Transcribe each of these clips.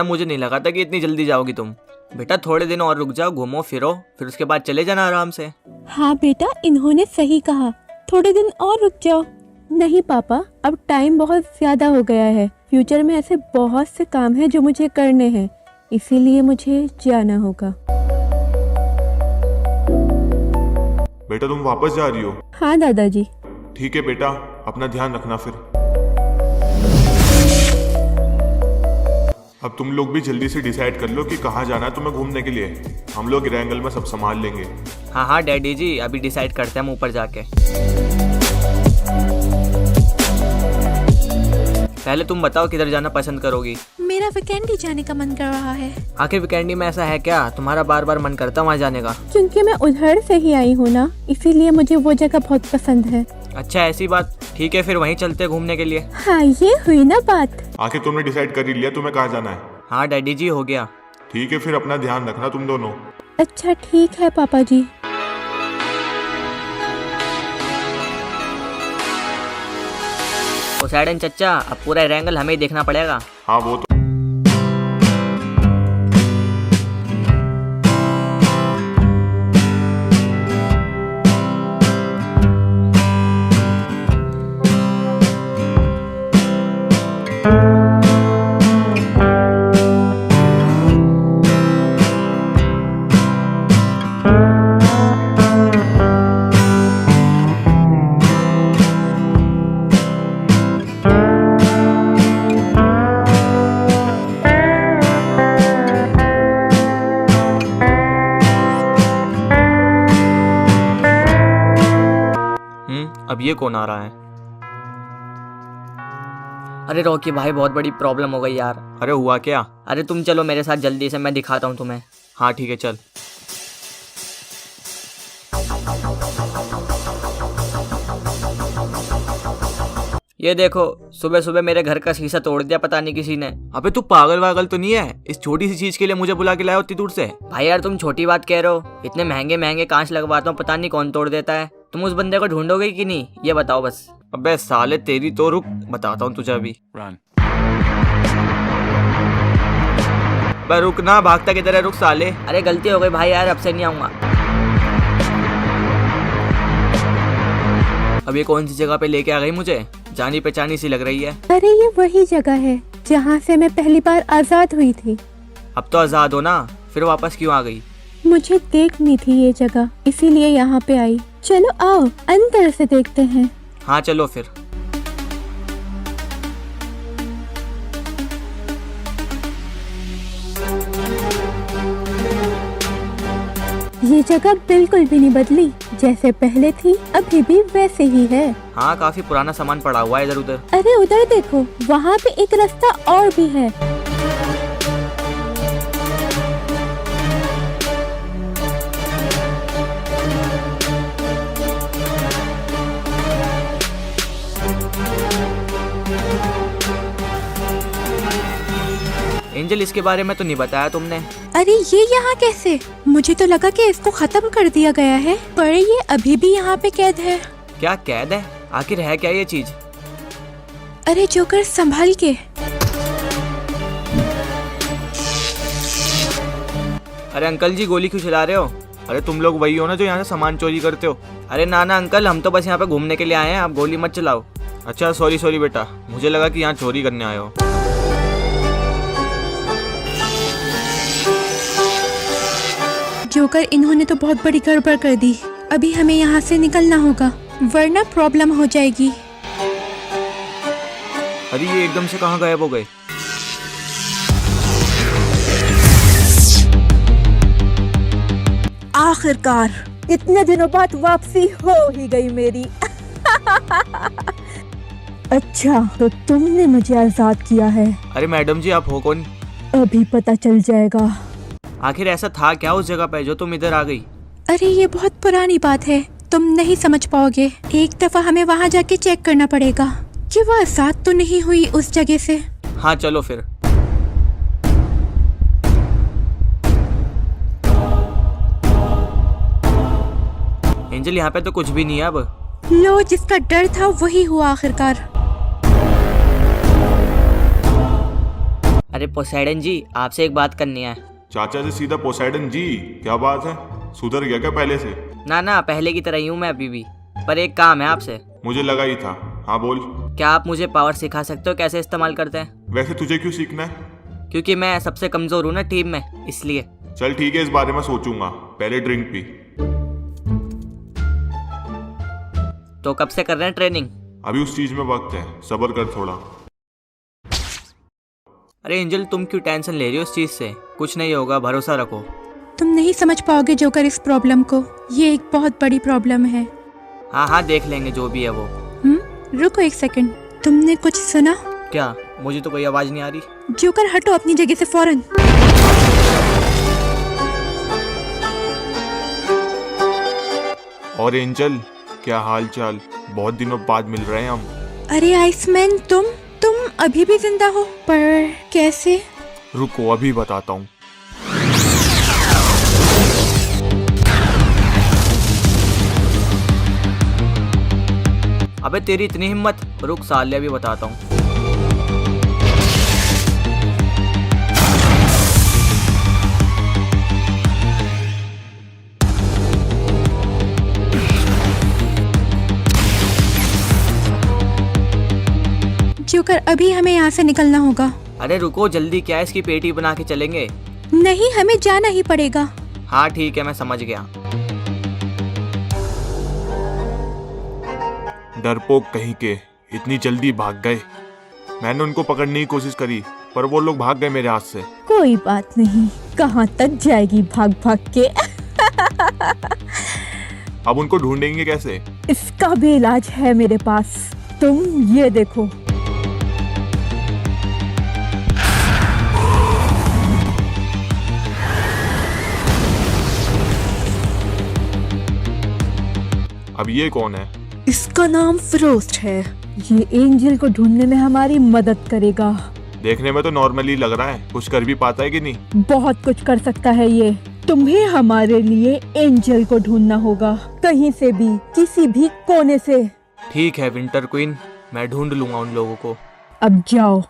वरना मुझे नहीं लगा था कि इतनी जल्दी जाओगी तुम। बेटा थोड़े दिन और रुक जाओ, घूमो फिरो, फिर उसके बाद चले जाना आराम से। हाँ बेटा, इन्होंने सही कहा, थोड़े दिन और रुक जाओ। नहीं पापा, अब टाइम बहुत ज्यादा हो गया है। फ्यूचर में ऐसे बहुत से काम हैं जो मुझे करने हैं, इसीलिए मुझे जाना होगा। बेटा तुम वापस जा रही हो? हाँ दादाजी। ठीक है बेटा, अपना ध्यान रखना फिर। अब तुम लोग भी जल्दी से डिसाइड कर लो कि कहाँ जाना है तुम्हें घूमने के लिए। हम लोग रैंगल में सब संभाल लेंगे। हाँ हाँ डैडी जी, अभी डिसाइड करते हैं हम ऊपर जाके। पहले तुम बताओ किधर जाना पसंद करोगी? मेरा वीकेंडी जाने का मन कर रहा है। आखिर वीकेंडी में ऐसा है क्या तुम्हारा बार बार मन करता वहाँ जाने का? क्योंकि मैं उधर से ही आई हूँ ना, इसीलिए मुझे वो जगह बहुत पसंद है। अच्छा ऐसी बात, ठीक है फिर वहीं चलते घूमने के लिए। हाँ ये हुई ना बात। आखिर तुमने डिसाइड कर ही लिया तुम्हें कहाँ जाना है? हाँ डैडी जी हो गया। ठीक है फिर अपना ध्यान रखना तुम दोनों। अच्छा ठीक है पापा जी। पोसेडन चच्चा, अब पूरा रैंगल हमें ही देखना पड़ेगा। हाँ वो तो। अब ये कौन आ रहा है? अरे रॉकी भाई, बहुत बड़ी प्रॉब्लम हो गई यार। अरे हुआ क्या? अरे तुम चलो मेरे साथ जल्दी से, मैं दिखाता हूँ तुम्हें। हाँ ठीक है चल। ये देखो, सुबह सुबह मेरे घर का शीशा तोड़ दिया पता नहीं किसी ने। अबे तू पागल वागल तो नहीं है? इस छोटी सी चीज के लिए मुझे बुला के लाया उतनी दूर से? भाई यार तुम छोटी बात कह रहे हो, इतने महंगे महंगे कांच लगवाता हूँ, पता नहीं कौन तोड़ देता है। तुम उस बंदे को ढूंढोगे कि नहीं, ये बताओ बस। अबे साले तेरी तो, रुक बताता हूँ तुझे अभी। अबे रुक ना, भागता किधर है, रुक साले। अरे गलती हो गई भाई यार, अब से नहीं आऊंगा। अब ये कौन सी जगह पे लेके आ गई मुझे? जानी पहचानी सी लग रही है। अरे ये वही जगह है जहाँ से मैं पहली बार आजाद हुई थी। अब तो आजाद हो ना, फिर वापस क्यों आ गई? मुझे देखनी थी ये जगह, इसीलिए यहाँ पे आई। चलो आओ अंदर से देखते हैं। हाँ चलो फिर। ये जगह बिल्कुल भी नहीं बदली, जैसे पहले थी अभी भी वैसे ही है। हाँ काफी पुराना सामान पड़ा हुआ है इधर उधर। अरे उधर देखो, वहाँ पे एक रास्ता और भी है। एंजल, इसके बारे में तो नहीं बताया तुमने। अरे ये यहाँ कैसे? मुझे तो लगा कि इसको खत्म कर दिया गया है, पर ये अभी भी यहाँ पे कैद है। क्या कैद है? आखिर है क्या ये चीज? अरे जोकर संभाल के। अरे अंकल जी, गोली क्यों चला रहे हो? अरे तुम लोग वही हो ना जो यहाँ से सामान चोरी करते हो? अरे ना ना अंकल, हम तो बस यहाँ पे घूमने के लिए आए हैं, आप गोली मत चलाओ। अच्छा सॉरी सॉरी बेटा, मुझे लगा कि यहाँ चोरी करने आए हो। जोकर, इन्होंने तो बहुत बड़ी गड़बड़ कर दी। अभी हमें यहाँ से निकलना होगा, वरना प्रॉब्लम हो जाएगी। अरे ये एकदम से कहाँ गायब हो गए? आखिरकार इतने दिनों बाद वापसी हो ही गई मेरी। अच्छा तो तुमने मुझे आजाद किया है। अरे मैडम जी, आप हो कौन? अभी पता चल जाएगा। आखिर ऐसा था क्या उस जगह पे जो तुम इधर आ गई? अरे ये बहुत पुरानी बात है, तुम नहीं समझ पाओगे। एक दफा हमें वहाँ जाके चेक करना पड़ेगा कि वो आजाद तो नहीं हुई उस जगह से। हाँ चलो फिर। एंजल, यहाँ पे तो कुछ भी नहीं है अब। लो, जिसका डर था वही हुआ आखिरकार। अरे पोसेडन जी, आपसे एक बात करनी है। चाचा से सीधा पोसाइडन जी, क्या बात है? सुधर गया क्या पहले से? ना पहले की तरह ही हूँ मैं अभी भी, पर एक काम है आपसे। मुझे लगा ही था। हाँ बोल। क्या आप मुझे पावर सिखा सकते हो कैसे इस्तेमाल करते हैं? वैसे तुझे क्यों सीखना है? क्योंकि मैं सबसे कमजोर हूँ ना टीम में, इसलिए। चल ठीक है, इस बारे में सोचूंगा, पहले ड्रिंक पी। तो कब से कर रहे हैं ट्रेनिंग? अभी उस चीज में वक्त है, सब्र कर थोड़ा। अरे एंजल, तुम क्यों टेंशन ले रही हो इस चीज से? कुछ नहीं होगा, भरोसा रखो। तुम नहीं समझ पाओगे जोकर इस प्रॉब्लम को। ये एक बहुत बड़ी प्रॉब्लम है। हाँ देख लेंगे जो भी है वो। रुको एक सेकंड, तुमने कुछ सुना? क्या? मुझे तो कोई आवाज नहीं आ रही। जोकर हटो अपनी जगह से फौरन। और एंजल, क्या हाल चाल? बहुत दिनों बाद मिल रहे हैं हम। अरे आइसमैन, तुम अभी भी जिंदा हो? पर कैसे? रुको अभी बताता हूँ। अबे तेरी इतनी हिम्मत, रुक साले अभी बताता हूँ। जोकर, अभी हमें यहाँ से निकलना होगा। अरे रुको जल्दी, क्या है, इसकी पेटी बना के चलेंगे। नहीं, हमें जाना ही पड़ेगा। हाँ ठीक है, मैं समझ गया। डरपोक कहीं के, इतनी जल्दी भाग गए। मैंने उनको पकड़ने की कोशिश करी, पर वो लोग भाग गए मेरे हाथ से। कोई बात नहीं, कहाँ तक जाएगी भाग भाग के। अब उनको ढूंढेंगे कैसे? इसका भी इलाज है मेरे पास, तुम ये देखो। अब ये कौन है? इसका नाम फ्रोस्ट है। ये एंजल को ढूंढने में हमारी मदद करेगा। देखने में तो नॉर्मली लग रहा है, कुछ कर भी पाता है कि नहीं? बहुत कुछ कर सकता है ये। तुम्हें हमारे लिए एंजल को ढूंढना होगा, कहीं से भी, किसी भी कोने से। ठीक है विंटर क्वीन, मैं ढूंढ लूंगा उन लोगों को। अब जाओ।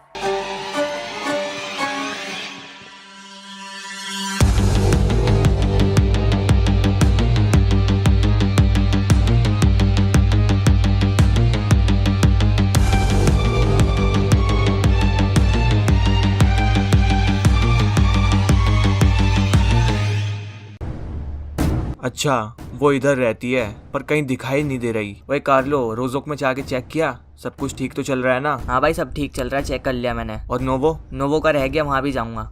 अच्छा, वो इधर रहती है पर कहीं दिखाई नहीं दे रही। वही कार्लो, रोजोक में जाके चेक किया, सब कुछ ठीक तो चल रहा है ना? हाँ भाई सब ठीक चल रहा है, चेक कर लिया मैंने। और नोवो का रह गया, वहाँ भी जाऊंगा।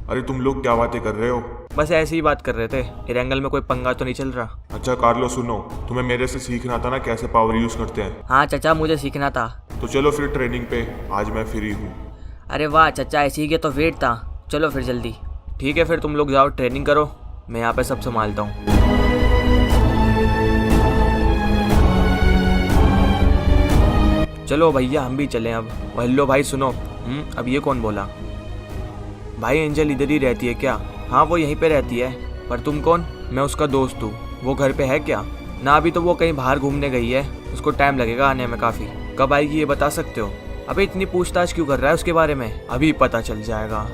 अरे तुम लोग क्या बातें कर रहे हो? बस ऐसी ही बात कर रहे थे, इरेंगल में कोई पंगा तो नहीं चल रहा। अच्छा कार्लो सुनो, तुम्हें मेरे से सीखना था ना कैसे पावर यूज करते हैं। हाँ चचा, मुझे सीखना था। तो चलो फिर ट्रेनिंग पे, आज मैं फ्री हूँ। अरे वाह चचा, ऐसी ही के तो वेट था। चलो फिर जल्दी। ठीक है फिर तुम लोग जाओ ट्रेनिंग करो, मैं यहाँ पे सब संभालता हूँ। चलो भैया हम भी चलें अब। हेलो भाई सुनो। अब ये कौन बोला? भाई एंजल इधर ही रहती है क्या? हाँ वो यहीं पे रहती है। पर तुम कौन? मैं उसका दोस्त हूँ। वो घर पे है क्या? ना अभी तो वो कहीं बाहर घूमने गई है, उसको टाइम लगेगा आने में काफ़ी। कब आएगी ये बता सकते हो? अबे इतनी पूछताछ क्यों कर रहा है उसके बारे में? अभी पता चल जाएगा।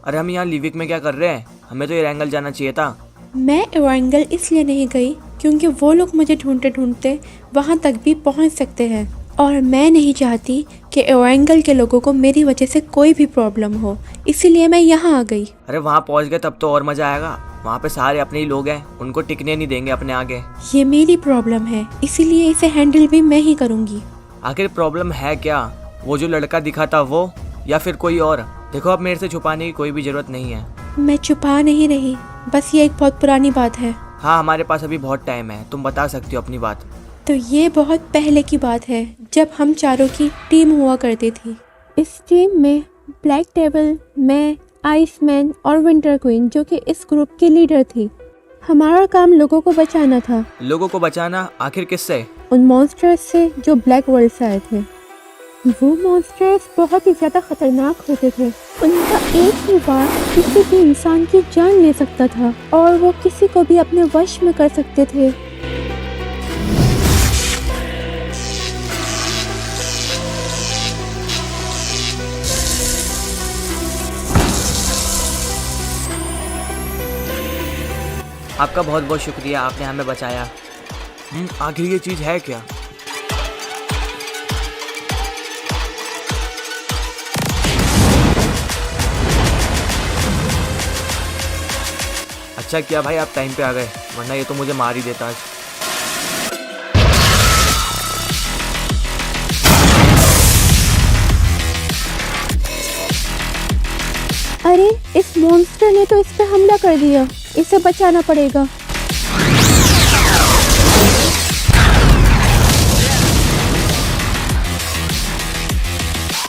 अरे हम यहाँ लिविक में क्या कर रहे हैं? हमें तो इरेंगल जाना चाहिए था। मैं इरेंगल इसलिए नहीं गई क्योंकि वो लोग मुझे ढूंढते ढूंढते वहाँ तक भी पहुँच सकते हैं, और मैं नहीं चाहती कि इरेंगल के लोगों को मेरी वजह से कोई भी प्रॉब्लम हो, इसीलिए मैं यहाँ आ गई। अरे वहाँ पहुँच गए तब तो और मजा आएगा। वहाँ पे सारे अपने ही लोग हैं, उनको टिकने नहीं देंगे अपने आगे। ये मेरी प्रॉब्लम है, इसीलिए इसे हैंडल भी मैं ही करूँगी। आखिर प्रॉब्लम है क्या? वो जो लड़का दिखा था वो, या फिर कोई और? देखो अब मेरे से छुपाने की कोई भी जरूरत नहीं है। मैं छुपा नहीं रही, बस ये एक बहुत पुरानी बात है। हाँ हमारे पास अभी बहुत टाइम है, तुम बता सकती हो अपनी बात। तो ये बहुत पहले की बात है, जब हम चारों की टीम हुआ करती थी। इस टीम में ब्लैक डेविल, मैं, आइसमैन और विंटर क्वीन, जो कि इस ग्रुप की लीडर थी। हमारा काम लोगों को बचाना था, लोगों को बचाना? आखिर किससे? उन मॉन्स्टर्स से जो ब्लैक वर्ल्ड से आए थे। वो मॉन्स्टर्स बहुत ही ज्यादा खतरनाक होते थे। उनका एक ही वार किसी भी इंसान की जान ले सकता था और वो किसी को भी अपने वश में कर सकते थे। आपका बहुत बहुत शुक्रिया, आपने हमें बचाया। आखिर ये चीज़ है क्या? अच्छा किया भाई आप टाइम पे आ गए, वरना ये तो मुझे मार ही देता आज। अरे इस मॉन्स्टर ने तो इस पे हमला कर दिया, इसे बचाना पड़ेगा।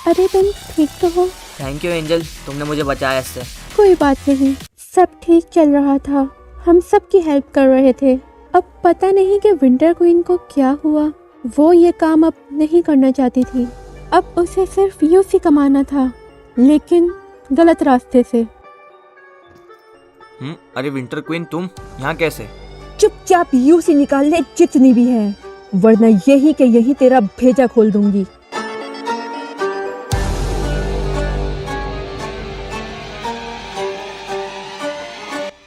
अरे तुम ठीक तो हो? थैंक यू एंजल, तुमने मुझे बचाया इससे। कोई बात नहीं, सब ठीक चल रहा था, हम सबकी हेल्प कर रहे थे। अब पता नहीं कि विंटर क्वीन को क्या हुआ, वो ये काम अब नहीं करना चाहती थी। अब उसे सिर्फ यूसी कमाना था, लेकिन गलत रास्ते से। अरे विंटर क्वीन तुम यहाँ कैसे? चुपचाप यूसी निकाल ले जितनी भी है, वरना यही के यही तेरा भेजा खोल दूंगी।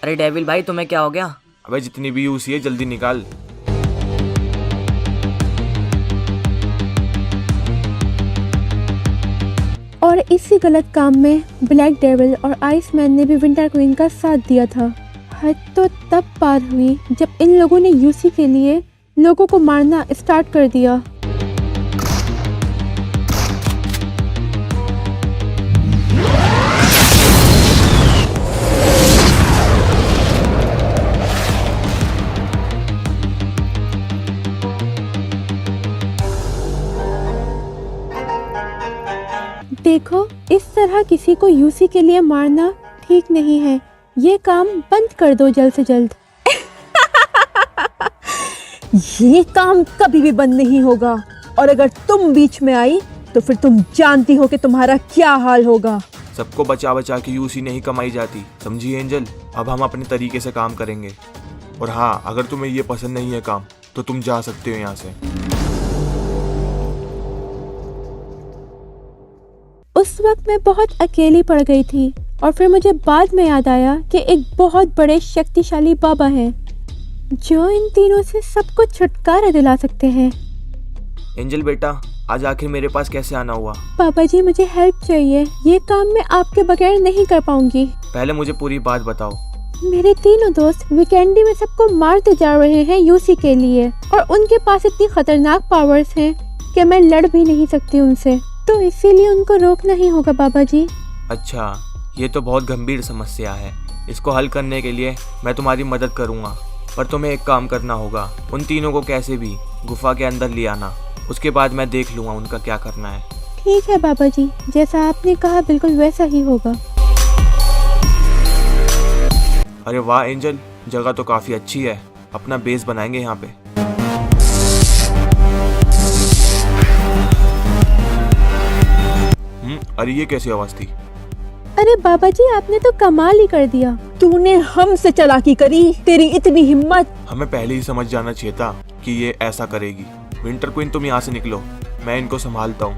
अरे डेविल भाई तुम्हें क्या हो गया? अबे जितनी भी यूसी है जल्दी निकाल। और इसी गलत काम में ब्लैक डेविल और आइसमैन ने भी विंटर क्वीन का साथ दिया था। हद तो तब पार हुई जब इन लोगों ने यूसी के लिए लोगों को मारना स्टार्ट कर दिया। देखो, इस तरह किसी को यूसी के लिए मारना ठीक नहीं है। ये काम बंद कर दो जल्द से जल्द। ये काम कभी भी बंद नहीं होगा, और अगर तुम बीच में आई तो फिर तुम जानती हो कि तुम्हारा क्या हाल होगा। सबको बचा बचा के यूसी नहीं कमाई जाती, समझी एंजल? अब हम अपने तरीके से काम करेंगे। और हाँ, अगर तुम्हें ये पसंद नहीं है काम तो तुम जा सकते हो यहाँ से। उस वक्त मैं बहुत अकेली पड़ गई थी और फिर मुझे बाद में याद आया कि एक बहुत बड़े शक्तिशाली बाबा हैं जो इन तीनों से सबको छुटकारा दिला सकते हैं। एंजल बेटा, आज आखिर मेरे पास कैसे आना हुआ? पापा जी मुझे हेल्प चाहिए, ये काम मैं आपके बगैर नहीं कर पाऊंगी। पहले मुझे पूरी बात बताओ। मेरे तीनों दोस्त वीकेंडी में सबको मारते जा रहे हैं यूसी के लिए, और उनके पास इतनी खतरनाक पावर्स हैं कि मैं लड़ भी नहीं सकती उनसे, तो इसीलिए उनको रोकना ही होगा बाबा जी। अच्छा, ये तो बहुत गंभीर समस्या है। इसको हल करने के लिए मैं तुम्हारी मदद करूँगा, पर तुम्हें एक काम करना होगा। उन तीनों को कैसे भी गुफा के अंदर ले आना, उसके बाद मैं देख लूँगा उनका क्या करना है। ठीक है बाबा जी, जैसा आपने कहा बिल्कुल वैसा ही होगा। अरे वाह एंजल, जगह तो काफ़ी अच्छी है। अपना बेस बनाएंगे यहाँ पे। अरे ये कैसी आवाज़ थी? अरे बाबा जी आपने तो कमाल ही कर दिया। तूने हमसे चालाकी करी, तेरी इतनी हिम्मत। हमें पहले ही समझ जाना चाहिए था कि ये ऐसा करेगी। विंटर क्वीन तुम यहाँ से निकलो, मैं इनको संभालता हूँ।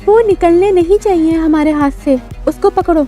वो निकलने नहीं चाहिए हमारे हाथ से, उसको पकड़ो।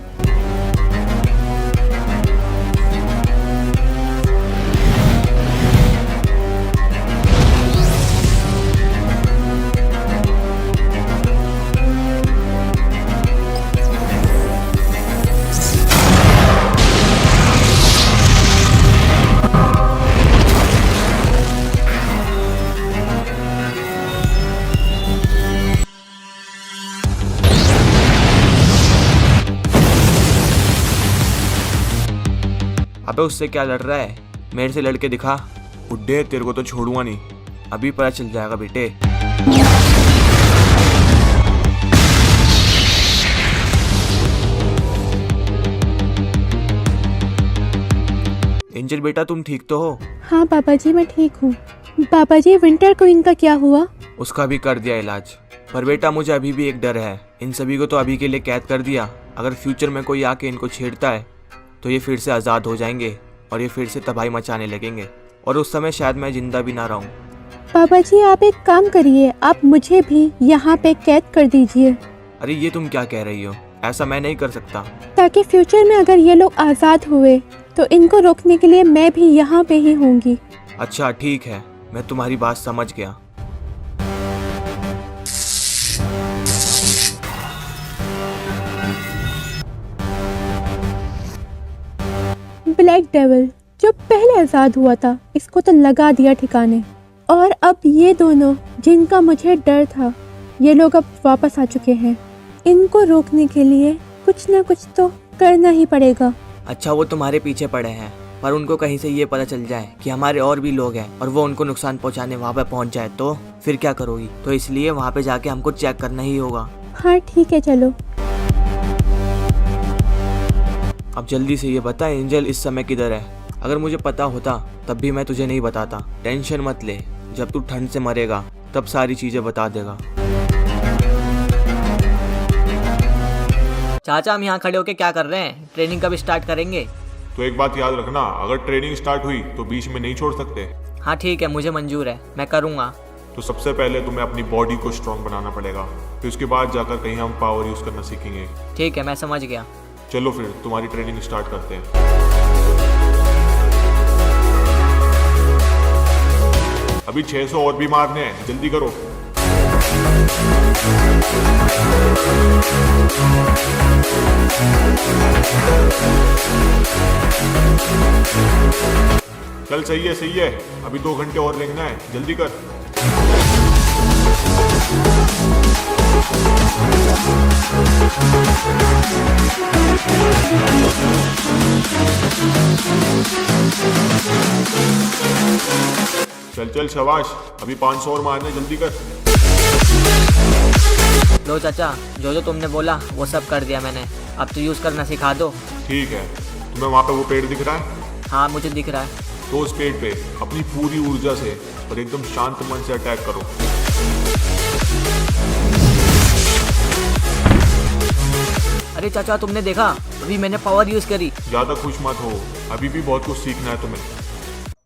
अबे उससे क्या लड़ रहा है? मेरे से लड़के दिखा। बुड्ढे, तेरे को तो छोड़ूंगा नहीं, अभी पता चल जाएगा बेटे। एंजल बेटा तुम ठीक तो हो? हाँ पापा जी, मैं ठीक हूँ। पापा जी, विंटर क्वीन का क्या हुआ? उसका भी कर दिया इलाज, पर बेटा मुझे अभी भी एक डर है। इन सभी को तो अभी के लिए कैद कर दिया, अगर फ्यूचर में कोई आके इनको छेड़ता है तो ये फिर से आज़ाद हो जाएंगे और ये फिर से तबाही मचाने लगेंगे, और उस समय शायद मैं जिंदा भी ना रहूं। पापा जी, आप एक काम करिए, आप मुझे भी यहाँ पे कैद कर दीजिए, अरे ये तुम क्या कह रही हो? ऐसा मैं नहीं कर सकता। ताकि फ्यूचर में अगर ये लोग आज़ाद हुए तो इनको रोकने के लिए मैं भी यहाँ पे ही होंगी। अच्छा ठीक है, मैं तुम्हारी बात समझ गया। ब्लैक डेविल जो पहले आज़ाद हुआ था, इसको तो लगा दिया ठिकाने। और अब ये दोनों जिनका मुझे डर था, ये लोग अब वापस आ चुके हैं। इनको रोकने के लिए कुछ ना कुछ तो करना ही पड़ेगा। अच्छा वो तुम्हारे पीछे पड़े हैं, पर उनको कहीं से ये पता चल जाए कि हमारे और भी लोग हैं और वो उनको नुकसान पहुंचाने वहाँ पे पहुंच जाए तो फिर क्या करोगी? तो इसलिए वहाँ पे जाके हमको चेक करना ही होगा। हाँ ठीक है, चलो। अब जल्दी से ये बता एंजल इस समय किधर है? अगर मुझे पता होता तब भी मैं तुझे नहीं बताता। टेंशन मत ले, जब तू ठंड से मरेगा तब सारी चीजें बता देगा। चाचा हम यहाँ खड़े होके क्या कर रहे हैं? ट्रेनिंग कब स्टार्ट करेंगे? तो एक बात याद रखना, अगर ट्रेनिंग स्टार्ट हुई तो बीच में नहीं छोड़ सकते। हाँ ठीक है, मुझे मंजूर है, मैं करूँगा। तो सबसे पहले तुम्हें अपनी बॉडी को स्ट्रांग बनाना पड़ेगा, फिर उसके बाद जाकर कहीं हम पावर यूज करना सीखेंगे। ठीक है, मैं समझ गया। चलो फिर तुम्हारी ट्रेनिंग स्टार्ट करते हैं। अभी 600 और भी मारने हैं, जल्दी करो। चल सही है, अभी 2 घंटे और लेना है, जल्दी कर। चल शाबाश, अभी 500 और मारने, जल्दी कर। लो चाचा, जो तुमने बोला वो सब कर दिया मैंने, अब तो यूज़ करना सिखा दो। ठीक है, तुम्हें वहाँ पे वो पेड़ दिख रहा है? हाँ मुझे दिख रहा है। तो उस पेड़ पे अपनी पूरी ऊर्जा से और एकदम शांत मन से अटैक करो। अरे चाचा तुमने देखा, अभी मैंने पावर यूज़ करी। ज्यादा खुश मत हो, अभी भी बहुत कुछ सीखना है तुम्हें।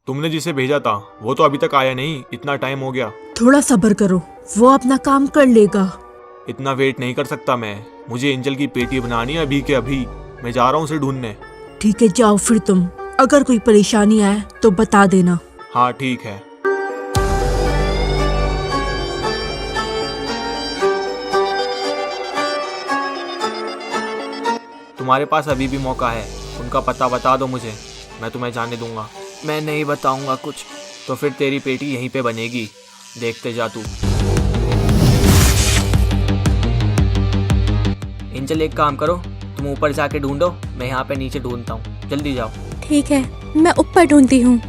तुमने जिसे भेजा था वो तो अभी तक आया नहीं, इतना टाइम हो गया। थोड़ा सब्र करो, वो अपना काम कर लेगा। इतना वेट नहीं कर सकता मैं, मुझे एंजल की पेटी बनानी है अभी के अभी। मैं जा रहा हूँ उसे ढूंढने। ठीक है, जाओ फिर तुम। अगर कोई परेशानी आए तो बता देना। हाँ ठीक है। तुम्हारे पास अभी भी मौका है, उनका पता बता दो मुझे, मैं तुम्हें जाने दूंगा। मैं नहीं बताऊंगा कुछ। तो फिर तेरी पेटी यहीं पे बनेगी, देखते जा तू। एंजल एक काम करो, तुम ऊपर जाके ढूंढो, मैं यहाँ पे नीचे ढूंढता हूँ, जल्दी जाओ। ठीक है, मैं ऊपर ढूंढती हूँ।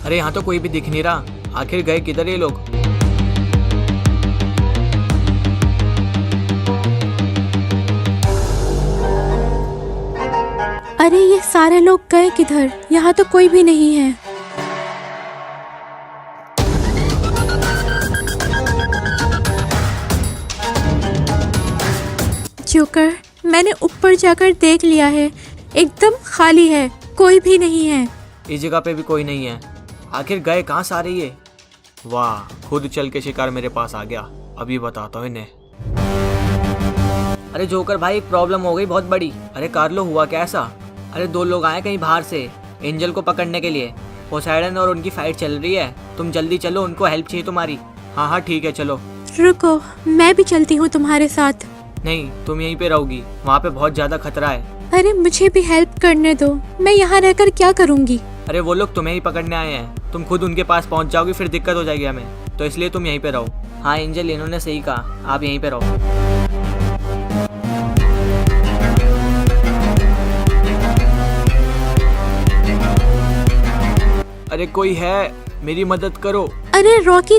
अरे यहाँ तो कोई भी दिख नहीं रहा, आखिर गए किधर ये लोग? अरे ये सारे लोग गए किधर? यहाँ तो कोई भी नहीं है। जोकर, मैंने ऊपर जाकर देख लिया है, एकदम खाली है, कोई भी नहीं है। इस जगह पे भी कोई नहीं है, आखिर गए कहाँ सारे ये? वाह, खुद चल के शिकार मेरे पास आ गया, अभी बताता हूँ इन्हें। अरे जोकर भाई, एक प्रॉब्लम हो गई बहुत बड़ी। अरे कार्लो, हुआ क्या ऐसा? अरे 2 लोग आए कहीं बाहर से एंजल को पकड़ने के लिए। पोसाइडन और उनकी फाइट चल रही है, तुम जल्दी चलो, उनको हेल्प चाहिए तुम्हारी। हाँ हाँ ठीक है चलो। रुको, मैं भी चलती हूँ तुम्हारे साथ। नहीं, तुम यहीं पे रहोगी, वहाँ पे बहुत ज़्यादा खतरा है। अरे मुझे भी हेल्प करने दो, मैं यहाँ रहकर क्या करूँगी? अरे वो लोग तुम्हें ही पकड़ने आए हैं, तुम खुद उनके पास पहुँच जाओगी फिर दिक्कत हो जाएगी हमें, तो इसलिए तुम यहीं पे रहो। हाँ एंजल, इन्होंने सही कहा, आप यहीं पे रहो। अरे कोई है, मेरी मदद करो। अरे रॉकी,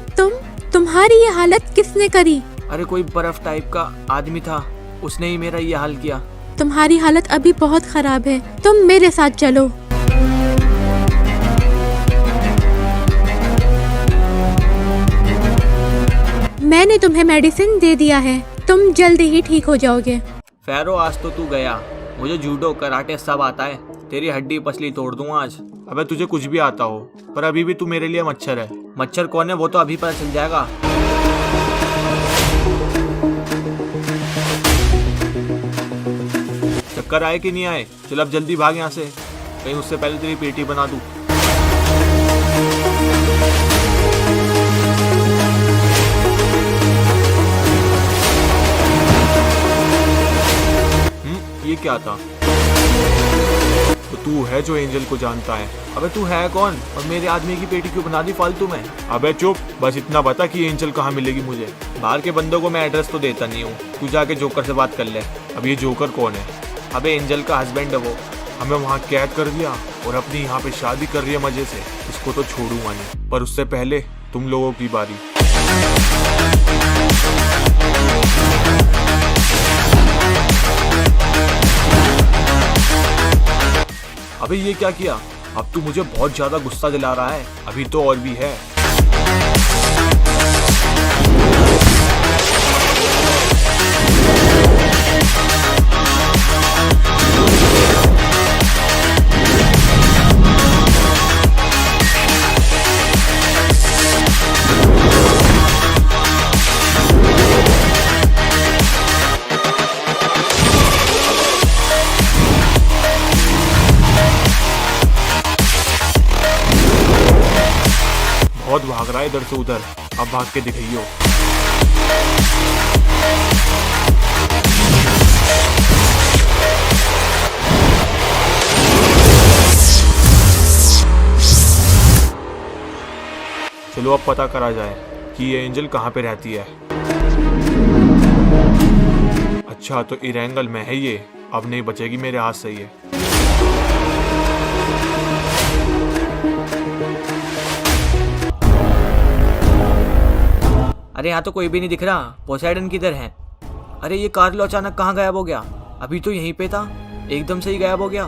तुम्हारी ये हालत किसने करी? अरे कोई बर्फ टाइप का आदमी था, उसने ही मेरा ये हाल किया। तुम्हारी हालत अभी बहुत खराब है, तुम मेरे साथ चलो। मैंने तुम्हें मेडिसिन दे दिया है, तुम जल्दी ही ठीक हो जाओगे। फैरो, आज तो तू गया। मुझे जूडो कराटे सब आता है, तेरी हड्डी पसली तोड़ दूंगा आज। अबे तुझे कुछ भी आता हो, पर अभी भी तू मेरे लिए मच्छर है। मच्छर कौन है वो तो अभी पता चल जाएगा। चक्कर आए कि नहीं आए? चल अब जल्दी भाग यहाँ से, कहीं उससे पहले तेरी पेटी बना दूं। ये क्या था? तो तू है जो एंजल को जानता है। अबे तू है कौन और मेरे आदमी की पेटी क्यों बना दी फालतू में? अबे चुप, बस इतना बता कि एंजल कहाँ मिलेगी मुझे। बाहर के बंदों को मैं एड्रेस तो देता नहीं हूँ, तू जाके जोकर से बात कर ले। अब ये जोकर कौन है? अबे एंजल का हस्बैंड है वो, हमें वहाँ कैद कर दिया और अपनी यहाँ पे शादी कर रही है मजे से। इसको तो छोड़ूंगा नहीं, पर उससे पहले तुम लोगों की बारी। अबे ये क्या किया? अब तू मुझे बहुत ज्यादा गुस्सा दिला रहा है, अभी तो और भी है। बहुत भाग रहा है इधर से उधर, अब भाग के दिखाइयो। चलो अब पता करा जाए कि ये एंजल कहाँ पे रहती है। अच्छा तो इरेंगल में है ये, अब नहीं बचेगी मेरे हाथ से ये। अरे यहाँ तो कोई भी नहीं दिख रहा, पोसेडन किधर है? अरे ये कार्लो अचानक कहाँ गायब हो गया? अभी तो यहीं पे था, एकदम से ही गायब हो गया।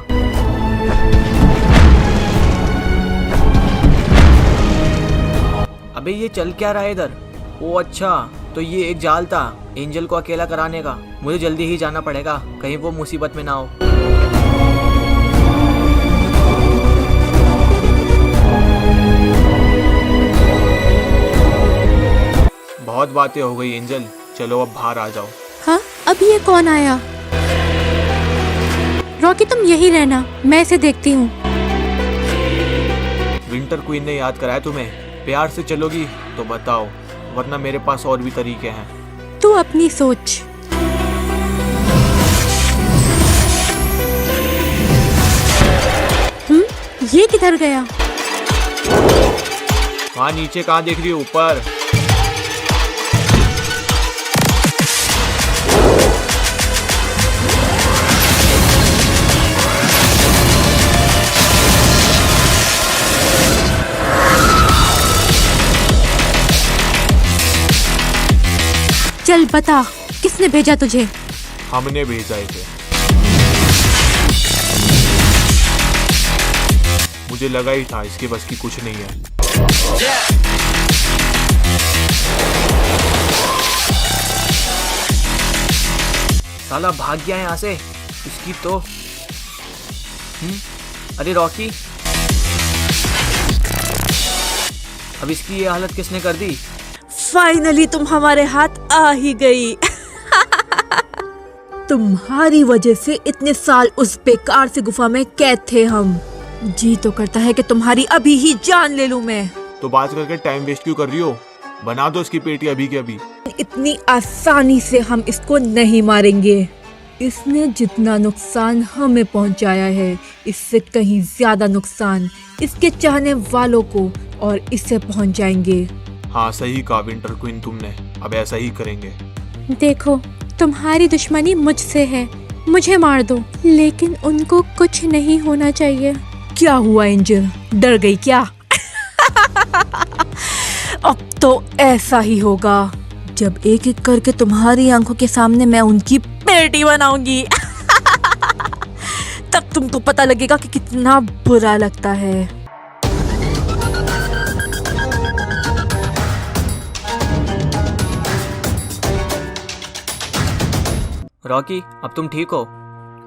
अबे ये चल क्या रहा है इधर? ओ अच्छा, तो ये एक जाल था एंजल को अकेला कराने का। मुझे जल्दी ही जाना पड़ेगा, कहीं वो मुसीबत में ना हो। बहुत बातें हो गई एंजल, चलो अब बाहर आ जाओ। हाँ, अब ये कौन आया? रॉकी तुम यही रहना, मैं इसे देखती हूँ। विंटर क्वीन ने याद कराया तुम्हें, प्यार से चलोगी तो बताओ, वरना मेरे पास और भी तरीके हैं। तू अपनी सोच। ये किधर गया? वहाँ नीचे कहाँ देख रही हो? ऊपर। चल बता, किसने भेजा तुझे? हमने भेजा इसे। मुझे लगा ही था इसके बस की कुछ नहीं है। साला भाग गया यहाँ से, इसकी तो। अरे रॉकी, अब इसकी ये हालत किसने कर दी? फाइनली तुम हमारे हाथ आ ही गई। तुम्हारी वजह से इतने साल उस बेकार से गुफा में कैद थे हम। जी तो करता है कि तुम्हारी अभी ही जान ले लूं मैं। तो बात करके टाइम वेस्ट क्यों कर रही हो? बना दो इसकी पेटी अभी के अभी। इतनी आसानी से हम इसको नहीं मारेंगे। इसने जितना नुकसान हमें पहुंचाया है, इससे कहीं ज्यादा नुकसान इसके चाहने वालों को और इससे पहुंच जाएंगे। हाँ सही कहा विंटर क्वीन तुमने, अब ऐसा ही करेंगे। देखो, तुम्हारी दुश्मनी मुझसे है, मुझे मार दो, लेकिन उनको कुछ नहीं होना चाहिए। क्या हुआ एंजल, डर गई क्या? तो ऐसा ही होगा जब एक एक करके तुम्हारी आंखों के सामने मैं उनकी पेटी बनाऊंगी। तब तुमको पता लगेगा कि कितना बुरा लगता है। रॉकी, अब तुम ठीक हो?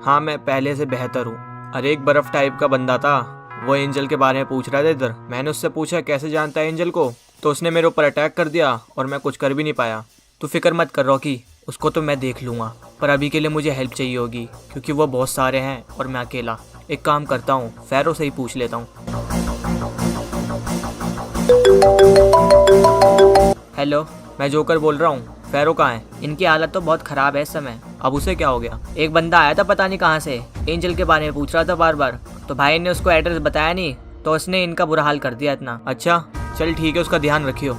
हाँ, मैं पहले से बेहतर हूँ। अरे एक बर्फ टाइप का बंदा था, वो एंजल के बारे में पूछ रहा था इधर। मैंने उससे पूछा कैसे जानता है एंजल को, तो उसने मेरे ऊपर अटैक कर दिया और मैं कुछ कर भी नहीं पाया। तू फिक्र मत कर रॉकी, उसको तो मैं देख लूँगा, पर अभी के लिए मुझे हेल्प चाहिए होगी क्योंकि वो बहुत सारे हैं और मैं अकेला। एक काम करता हूँ, फैरो से ही पूछ लेता हूँ। हेलो, मैं जोकर बोल रहा हूँ। फैरो कहाँ है? इनकी हालत तो बहुत ख़राब है इस समय। अब उसे क्या हो गया? एक बंदा आया था पता नहीं कहाँ से, एंजल के बारे में पूछ रहा था बार बार, तो भाई ने उसको एड्रेस बताया नहीं तो उसने इनका बुरा हाल कर दिया इतना। अच्छा चल ठीक है, उसका ध्यान रखियो।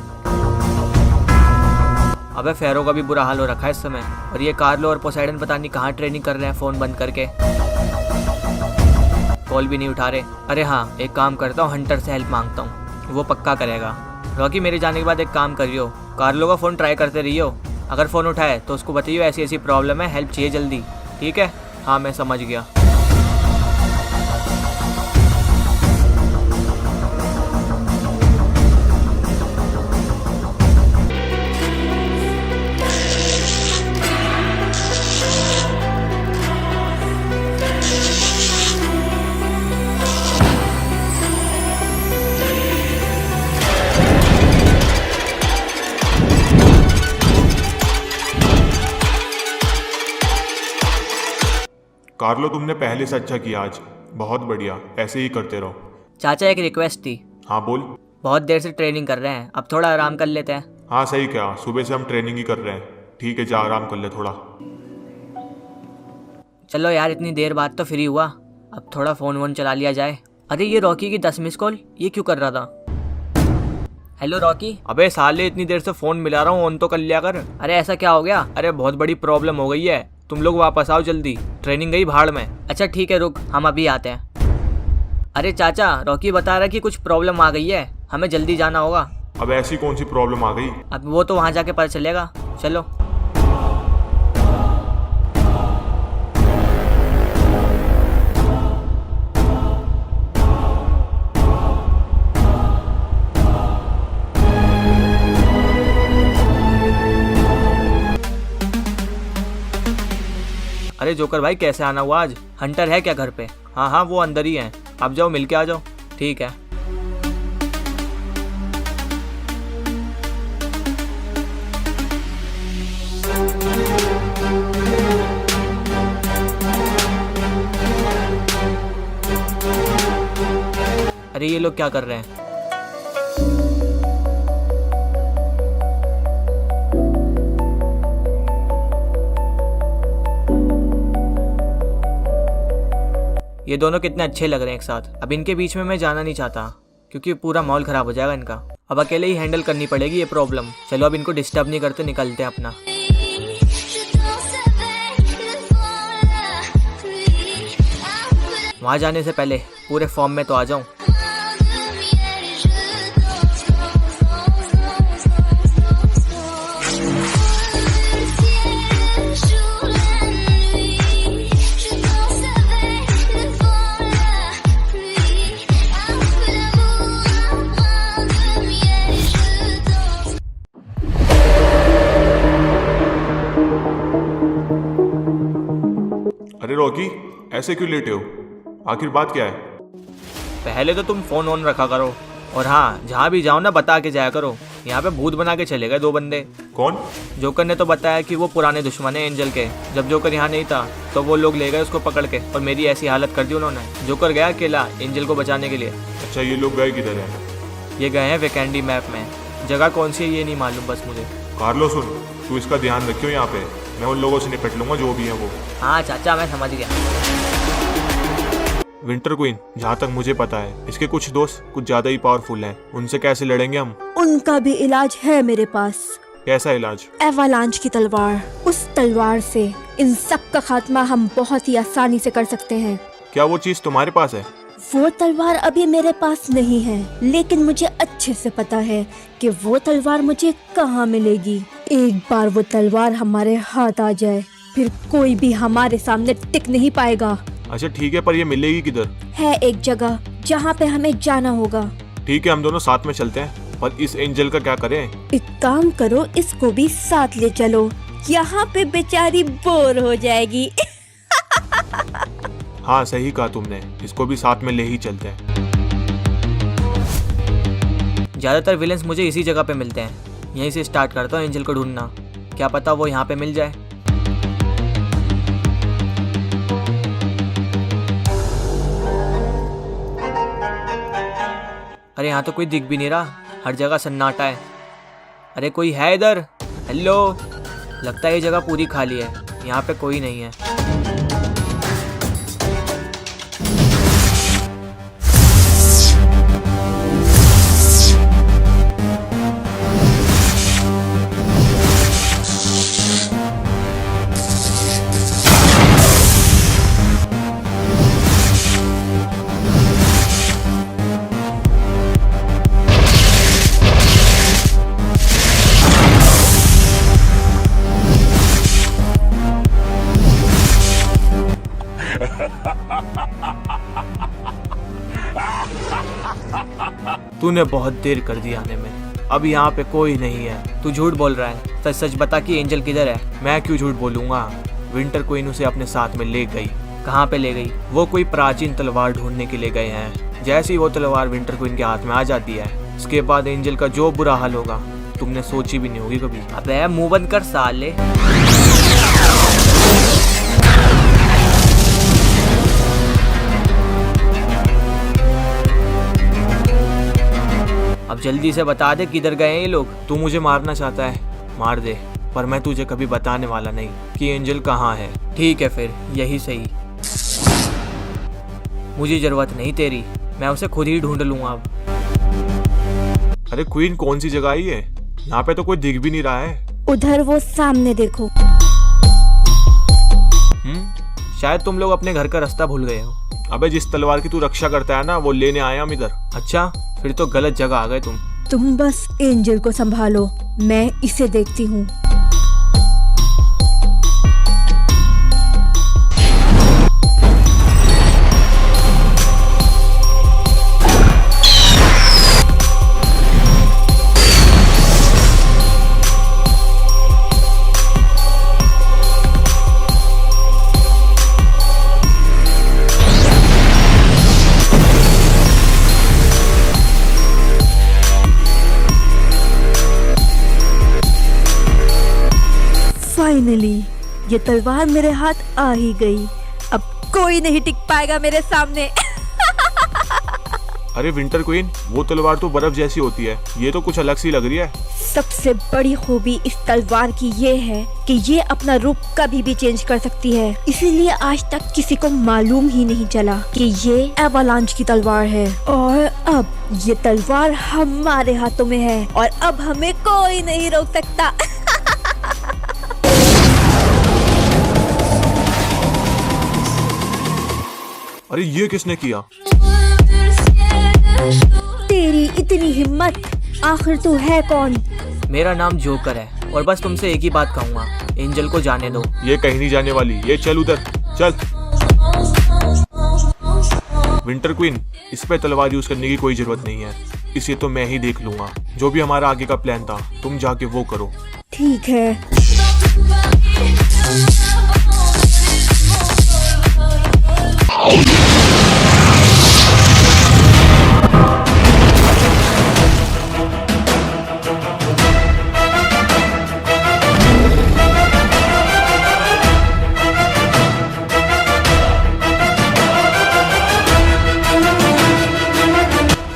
अबे फैरो का भी बुरा हाल हो रखा है इस समय, और ये कार्लो और पोसाइडन पता नहीं कहाँ ट्रेनिंग कर रहे हैं फ़ोन बंद करके, कॉल भी नहीं उठा रहे। अरे हाँ, एक काम करता हूँ, हंटर से हेल्प मांगता हूँ, वो पक्का करेगा। रॉकी मेरे जाने के बाद एक काम करियो, कार्लो का फ़ोन ट्राई करते रहियो, अगर फ़ोन उठाए तो उसको बताइए ऐसी ऐसी प्रॉब्लम है, हेल्प चाहिए जल्दी। ठीक है? हाँ मैं समझ गया। कार्लो, तुमने पहले से अच्छा किया आज, बहुत बढ़िया, ऐसे ही करते रहो। चाचा एक रिक्वेस्ट थी। हाँ बोल। बहुत देर से ट्रेनिंग कर रहे हैं, अब थोड़ा आराम कर लेते हैं। हाँ सही क्या, सुबह से हम ट्रेनिंग ही कर रहे हैं। ठीक है, जा आराम कर ले थोड़ा। चलो यार, इतनी देर बाद तो फ्री हुआ, अब थोड़ा फ़ोन वोन चला लिया जाए। अरे ये रॉकी की 10 मिस कॉल, ये क्यों कर रहा था? Hello Rocky. अबे साले, इतनी देर से फ़ोन मिला रहा हूँ, ऑन तो कर लिया कर। अरे ऐसा क्या हो गया? अरे बहुत बड़ी प्रॉब्लम हो गई है, तुम लोग वापस आओ जल्दी, ट्रेनिंग गई भाड़ में। अच्छा ठीक है, रुक, हम अभी आते हैं। अरे चाचा, रॉकी बता रहा है कि कुछ प्रॉब्लम आ गई है, हमें जल्दी जाना होगा। अब ऐसी कौन सी प्रॉब्लम आ गई? अब वो तो वहाँ जाके पता चलेगा, चलो। अरे जोकर भाई, कैसे आना हुआ आज? हंटर है क्या घर पे? हाँ हाँ, वो अंदर ही है, आप जाओ मिल के आ जाओ। ठीक है। अरे ये लोग क्या कर रहे हैं? ये दोनों कितने अच्छे लग रहे हैं एक साथ। अब इनके बीच में मैं जाना नहीं चाहता क्योंकि पूरा माहौल ख़राब हो जाएगा इनका। अब अकेले ही हैंडल करनी पड़ेगी ये प्रॉब्लम। चलो अब इनको डिस्टर्ब नहीं करते, निकलते हैं अपना। वहाँ जाने से पहले पूरे फॉर्म में तो आ जाऊँ। अरे रॉकी, ऐसे क्यों लेटे हो? आखिर बात क्या है? पहले तो तुम फ़ोन ऑन रखा करो, और हाँ, जहाँ भी जाओ ना बता के जाया करो। यहाँ पे भूत बना के चले गए 2 बंदे। कौन? जोकर ने तो बताया कि वो पुराने दुश्मन है एंजल के। जब जोकर यहाँ नहीं था तो वो लोग ले गए उसको पकड़ के, और मेरी ऐसी हालत कर दी उन्होंने। जोकर गया अकेला एंजल को बचाने के लिए। अच्छा, ये लोग गए किधर हैं? ये गए हैं वेकेंडी मैप में, जगह कौन सी है ये नहीं मालूम बस मुझे। कार्लो सुन, तू इसका ध्यान रखियो यहाँ पे, मैं उन लोगों से निपट लूंगा जो भी हैं वो। हाँ चाचा, मैं समझ गया। विंटर क्वीन, जहाँ तक मुझे पता है इसके कुछ दोस्त कुछ ज्यादा ही पावरफुल हैं, उनसे कैसे लड़ेंगे हम? उनका भी इलाज है मेरे पास। कैसा इलाज? एवालांच की तलवार। उस तलवार से इन सब का खात्मा हम बहुत ही आसानी से कर सकते हैं। क्या वो चीज तुम्हारे पास है? वो तलवार अभी मेरे पास नहीं है, लेकिन मुझे अच्छे से पता है कि वो तलवार मुझे कहाँ मिलेगी। एक बार वो तलवार हमारे हाथ आ जाए, फिर कोई भी हमारे सामने टिक नहीं पाएगा। अच्छा ठीक है, पर ये मिलेगी किधर? है एक जगह जहाँ पे हमें जाना होगा। ठीक है, हम दोनों साथ में चलते हैं, पर इस एंजल का क्या करें? एक काम करो, इसको भी साथ ले चलो, यहाँ पे बेचारी बोर हो जाएगी। हाँ सही कहा तुमने, इसको भी साथ में ले ही चलते हैं। ज़्यादातर विलेंस मुझे इसी जगह पे मिलते हैं। यहीं से स्टार्ट करता हूँ एंजल को ढूंढना, क्या पता वो यहाँ पे मिल जाए। अरे यहाँ तो कोई दिख भी नहीं रहा, हर जगह सन्नाटा है। अरे कोई है इधर? हेलो, लगता है ये जगह पूरी खाली है, यहाँ पे कोई नहीं है। तूने बहुत देर कर दी आने में, अब यहाँ पे कोई नहीं है। तू झूठ बोल रहा है, सच सच बता कि एंजल किधर है। मैं क्यों झूठ बोलूंगा? विंटर क्वीन उसे अपने साथ में ले गई। कहाँ पे ले गई? वो कोई प्राचीन तलवार ढूंढने के लिए गए हैं। जैसे ही वो तलवार विंटर क्वीन के हाथ में आ जाती है, उसके बाद एंजल का जो बुरा हाल होगा तुमने सोची भी नहीं होगी कभी। अबे मुंह बंद कर साले। अब जल्दी से बता दे किधर गए हैं ये लोग। तू मुझे मारना चाहता है, मार दे, पर मैं तुझे कभी बताने वाला नहीं कि एंजल कहाँ है। ठीक है फिर, यही सही। मुझे जरूरत नहीं तेरी, मैं उसे खुद ही ढूंढ लूंगा अब। अरे क्वीन कौन सी जगह आई है? यहाँ पे तो कोई दिख भी नहीं रहा है। उधर वो सामने देखो। शायद तुम लोग अपने घर का रास्ता भूल गए हो। अबे जिस तलवार की तू रक्षा करता है ना, वो लेने आए हम इधर। अच्छा, फिर तो गलत जगह आ गए तुम। तुम बस एंजल को संभालो, मैं इसे देखती हूँ। फाइनली ये तलवार मेरे हाथ आ ही गई। अब कोई नहीं टिक पाएगा मेरे सामने। अरे विंटर क्वीन, वो तलवार तो बर्फ जैसी होती है, ये तो कुछ अलग सी लग रही है। सबसे बड़ी खूबी इस तलवार की ये है कि ये अपना रूप कभी भी चेंज कर सकती है, इसीलिए आज तक किसी को मालूम ही नहीं चला कि ये एवालांच की तलवार है। और अब ये तलवार हमारे हाथों में है और अब हमें कोई नहीं रोक सकता। अरे ये किसने किया? तेरी इतनी हिम्मत, आखिर तू है कौन? मेरा नाम जोकर है और बस तुमसे एक ही बात कहूंगा, एंजल को जाने दो। ये कहीं नहीं जाने वाली, ये चल उधर चल। विंटर क्वीन, इस पे तलवार यूज करने की कोई जरूरत नहीं है, इसे तो मैं ही देख लूंगा। जो भी हमारा आगे का प्लान था, तुम जाके वो करो। ठीक है।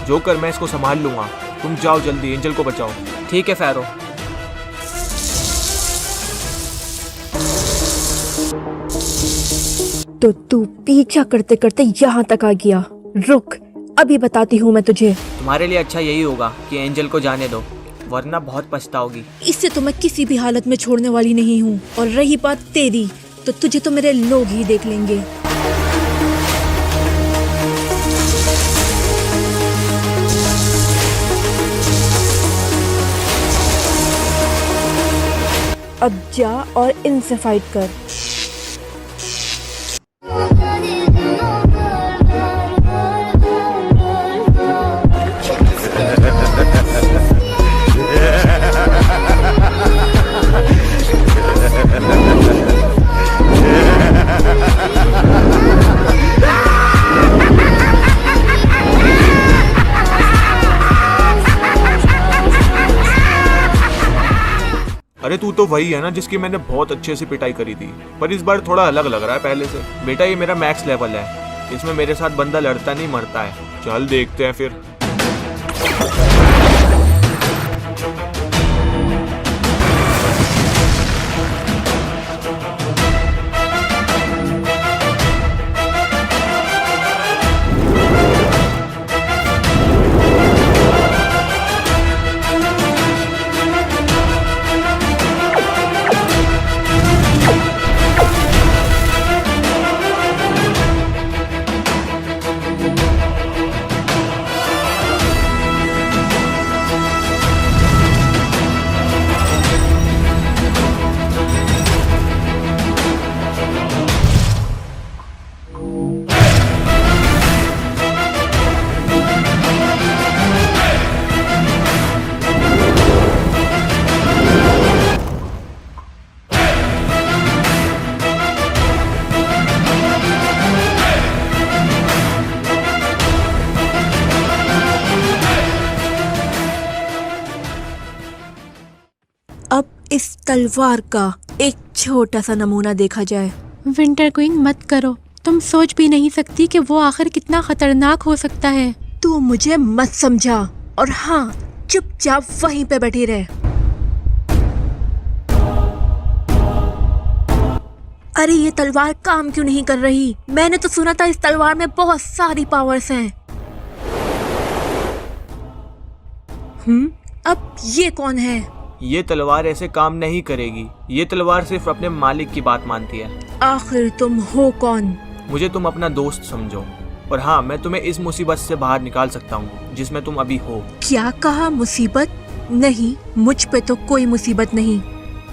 जोकर, मैं इसको संभाल लूंगा, तुम जाओ जल्दी, एंजल को बचाओ। ठीक है फैरो। तो तू पीछा करते करते यहाँ तक आ गया। रुक, अभी बताती हूँ मैं तुझे। तुम्हारे लिए अच्छा यही होगा कि एंजल को जाने दो, वरना बहुत पछताओगी। इससे तो मैं किसी भी हालत में छोड़ने वाली नहीं हूँ। और रही बात तेरी, तो तुझे तो मेरे लोग ही देख लेंगे। अब जा और इनसे फाइट कर। अरे तू तो वही है ना जिसकी मैंने बहुत अच्छे से पिटाई करी थी, पर इस बार थोड़ा अलग लग रहा है पहले से। बेटा ये मेरा मैक्स लेवल है, इसमें मेरे साथ बंदा लड़ता नहीं मरता है। चल देखते हैं फिर। अब इस तलवार का एक छोटा सा नमूना देखा जाए। विंटर क्वीन मत करो, तुम सोच भी नहीं सकती कि वो आखिर कितना खतरनाक हो सकता है। तू मुझे मत समझा और हाँ, चुपचाप वहीं पे बैठी रहे। अरे ये तलवार काम क्यों नहीं कर रही? मैंने तो सुना था इस तलवार में बहुत सारी पावर्स हैं। अब ये कौन है? ये तलवार ऐसे काम नहीं करेगी। ये तलवार सिर्फ अपने मालिक की बात मानती है। आखिर तुम हो कौन? मुझे तुम अपना दोस्त समझो, और हाँ, मैं तुम्हें इस मुसीबत से बाहर निकाल सकता हूँ जिसमें तुम अभी हो। क्या कहा? मुसीबत? नहीं, मुझ पे तो कोई मुसीबत नहीं।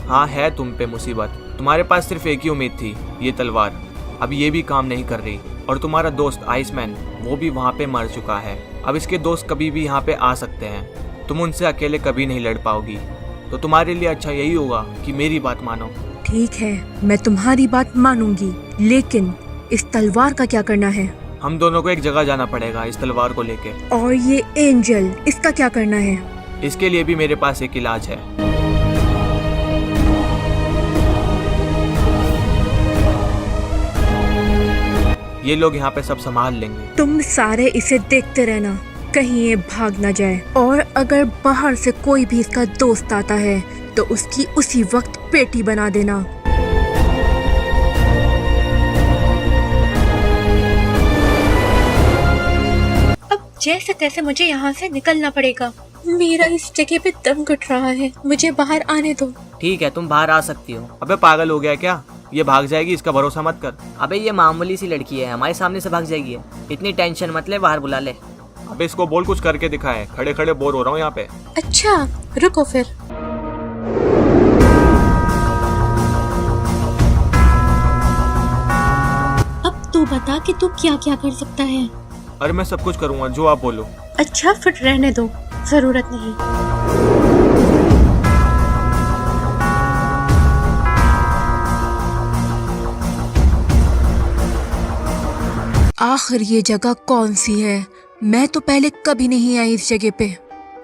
हाँ है तुम पे मुसीबत। तुम्हारे पास सिर्फ एक ही उम्मीद थी, ये तलवार। अब ये भी काम नहीं कर रही, और तुम्हारा दोस्त आइसमैन वो भी वहाँ पे मर चुका है। अब इसके दोस्त कभी भी यहाँ पे आ सकते हैं। तुम उनसे अकेले कभी नहीं लड़ पाओगी, तो तुम्हारे लिए अच्छा यही होगा कि मेरी बात मानो। ठीक है, मैं तुम्हारी बात मानूंगी, लेकिन इस तलवार का क्या करना है? हम दोनों को एक जगह जाना पड़ेगा इस तलवार को लेके। और ये एंजल, इसका क्या करना है? इसके लिए भी मेरे पास एक इलाज है। ये लोग यहाँ पे सब संभाल लेंगे। तुम सारे इसे देखते रहना, कहीं ये भाग ना जाए। और अगर बाहर से कोई भी इसका दोस्त आता है तो उसकी उसी वक्त पेटी बना देना। अब जैसे तैसे मुझे यहाँ से निकलना पड़ेगा। मेरा इस जगह पे दम घुट रहा है, मुझे बाहर आने दो। ठीक है, तुम बाहर आ सकती हो। अबे पागल हो गया क्या? ये भाग जाएगी, इसका भरोसा मत कर। अबे ये मामूली सी लड़की है, हमारे सामने से भाग जाएगी। इतनी टेंशन मत ले, बाहर बुला ले। अबे इसको बोल कुछ करके दिखाए, खड़े खड़े बोर हो रहा हूँ यहाँ पे। अच्छा रुको फिर। अब तू बता कि तू क्या क्या कर सकता है। अरे मैं सब कुछ करूँगा जो आप बोलो। अच्छा फिर रहने दो, जरूरत नहीं। आखिर ये जगह कौन सी है? मैं तो पहले कभी नहीं आई इस जगह पे।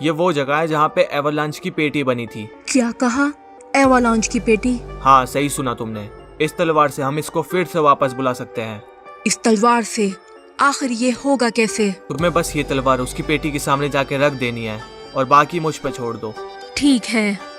ये वो जगह है जहाँ पे एवरलॉन्च की पेटी बनी थी। क्या कहा? एवालांच की पेटी? हाँ सही सुना तुमने। इस तलवार से हम इसको फिर से वापस बुला सकते हैं। इस तलवार से? आखिर ये होगा कैसे? तुम्हें बस ये तलवार उसकी पेटी के सामने जाके रख देनी है, और बाकी मुझ पे छोड़ दो। ठीक है।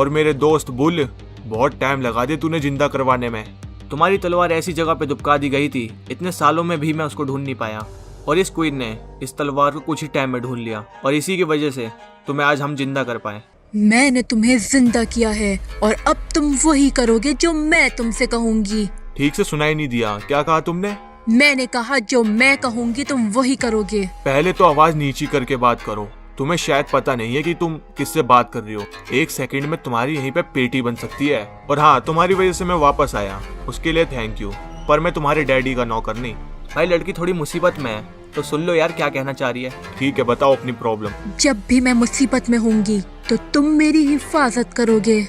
और मेरे दोस्त बुल, बहुत टाइम लगा दिया तूने जिंदा करवाने में। तुम्हारी तलवार ऐसी जगह पे दुबका दी गई थी, इतने सालों में भी मैं उसको ढूंढ नहीं पाया, और इस क्वीन ने इस तलवार को कुछ ही टाइम में ढूंढ लिया, और इसी की वजह से तुम्हें आज हम जिंदा कर पाए। मैंने तुम्हें जिंदा किया है और अब तुम वही करोगे जो मैं तुमसे कहूंगी। ठीक से सुनाई नहीं दिया, क्या कहा तुमने? मैंने कहा जो मैं कहूंगी तुम वही करोगे। पहले तो आवाज नीची करके बात करो। तुम्हें शायद पता नहीं है कि तुम किससे बात कर रही हो। 1 सेकंड में तुम्हारी यहीं पे पेटी बन सकती है। और हाँ, तुम्हारी वजह से मैं वापस आया, उसके लिए थैंक यू, पर मैं तुम्हारे डैडी का नौकर नहीं। भाई लड़की थोड़ी मुसीबत में है तो सुन लो यार क्या कहना चाह रही है। ठीक है, बताओ अपनी प्रॉब्लम। जब भी मैं मुसीबत में होंगी तो तुम मेरी हिफाजत करोगे,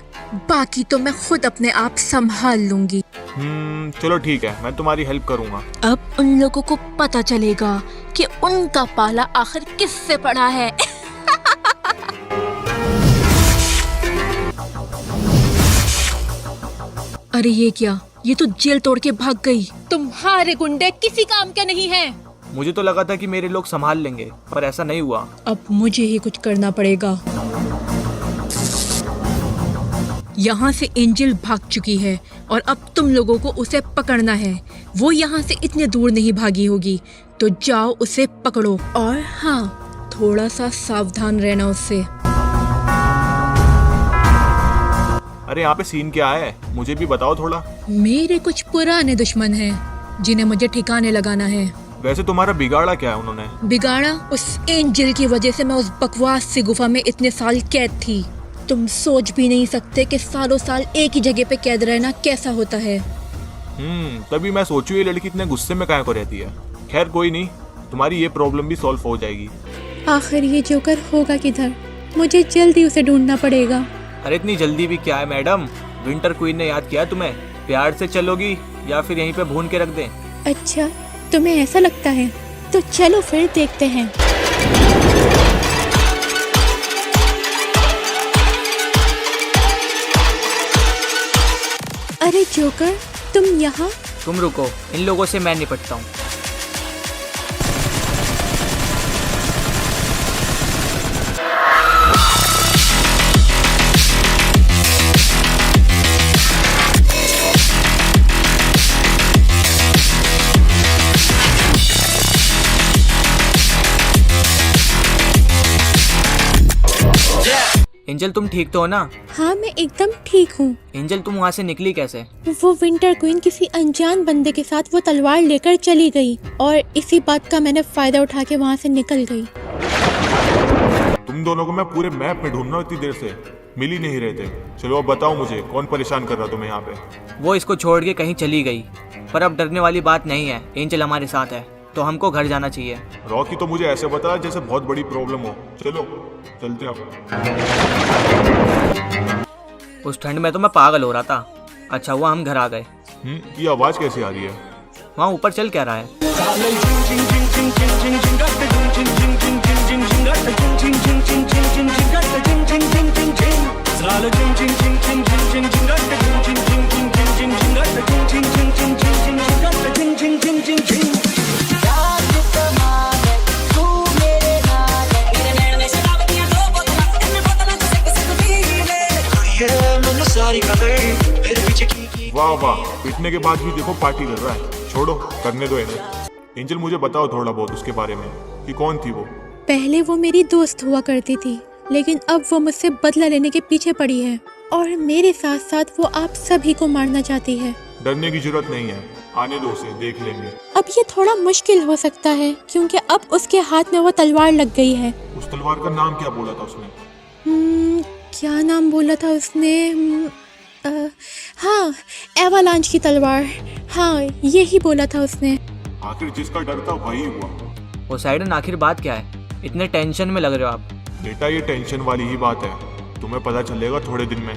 बाकी तो मैं खुद अपने आप संभाल लूंगी। चलो ठीक है, मैं तुम्हारी हेल्प करूंगा। अब उन लोगों को पता चलेगा कि उनका पाला आखिर किससे पड़ा है। अरे ये क्या, ये तो जेल तोड़ के भाग गई। तुम्हारे गुंडे किसी काम के नहीं हैं। मुझे तो लगा था कि मेरे लोग संभाल लेंगे, पर ऐसा नहीं हुआ। अब मुझे ही कुछ करना पड़ेगा। यहाँ से एंजल भाग चुकी है और अब तुम लोगों को उसे पकड़ना है। वो यहाँ से इतने दूर नहीं भागी होगी, तो जाओ उसे पकड़ो। और हाँ, थोड़ा सा सावधान रहना उससे। अरे यहाँ पे सीन क्या है, मुझे भी बताओ थोड़ा। मेरे कुछ पुराने दुश्मन हैं जिन्हें मुझे ठिकाने लगाना है। वैसे तुम्हारा बिगाड़ा क्या है उन्होंने? बिगाड़ा? उस एंजल की वजह से मैं उस बकवास सी गुफा में इतने साल कैद थी। तुम सोच भी नहीं सकते कि सालों साल एक ही जगह पे कैद रहना कैसा होता है। तभी मैं सोचूं ये लड़की इतने गुस्से में काहे को रहती है। खैर कोई नहीं, तुम्हारी ये प्रॉब्लम भी सॉल्व हो जाएगी। आखिर ये जोकर होगा किधर? मुझे जल्दी उसे ढूंढना पड़ेगा। अरे इतनी जल्दी भी क्या है मैडम, विंटर क्वीन ने याद किया तुम्हें। प्यार से चलोगी या फिर यहीं पे भून के रख दें? अच्छा, तुम्हें ऐसा लगता है? तो चलो फिर देखते हैं। अरे जोकर, तुम यहाँ? तुम रुको, इन लोगों से मैं निपटता हूँ। एंजल तुम ठीक तो हो ना? हाँ, मैं एकदम ठीक हूँ। एंजल तुम वहाँ से निकली कैसे? वो विंटर क्वीन किसी अनजान बंदे के साथ वो तलवार लेकर चली गई और इसी बात का मैंने फायदा उठा के वहाँ से निकल गई। तुम दोनों को मैं पूरे मैप में ढूंढ रहा हूँ, इतनी देर से मिल ही नहीं रहे थे। चलो अब बताओ मुझे, कौन परेशान कर रहा तुम्हें यहाँ पे? वो इसको छोड़ के कहीं चली गई, पर अब डरने वाली बात नहीं है। एंजल हमारे साथ है तो हमको घर जाना चाहिए। रॉकी तो मुझे ऐसे बता जैसे बहुत बड़ी प्रॉब्लम हो। चलो चलते हैं अब। उस ठंड में तो मैं पागल हो रहा था। अच्छा हुआ हम घर आ गए। ये आवाज कैसे आ रही है? वहाँ ऊपर चल क्या रहा है? वाह वाह, पीटने के बाद भी देखो पार्टी कर रहा है। छोड़ो, करने दो इन्हें। एंजल मुझे बताओ थोड़ा बहुत उसके बारे में, कि कौन थी वो? पहले वो मेरी दोस्त हुआ करती थी, लेकिन अब वो मुझसे बदला लेने के पीछे पड़ी है और मेरे साथ साथ वो आप सभी को मारना चाहती है। डरने की जरूरत नहीं है, आने दो उसे, देख लेंगे। अब ये थोड़ा मुश्किल हो सकता है क्योंकि अब उसके हाथ में वो तलवार लग गई है। उस तलवार का नाम क्या बोला था उसने? क्या नाम बोला था उसने? हाँ, एवालांच की तलवार। हाँ, यही बोला था उसने। आखिर जिसका डर था वही हुआ। पोसाइडन, आखिर बात क्या है? इतने टेंशन में लग रहे हो आप। बेटा ये टेंशन वाली ही बात है, तुम्हें पता चलेगा थोड़े दिन में।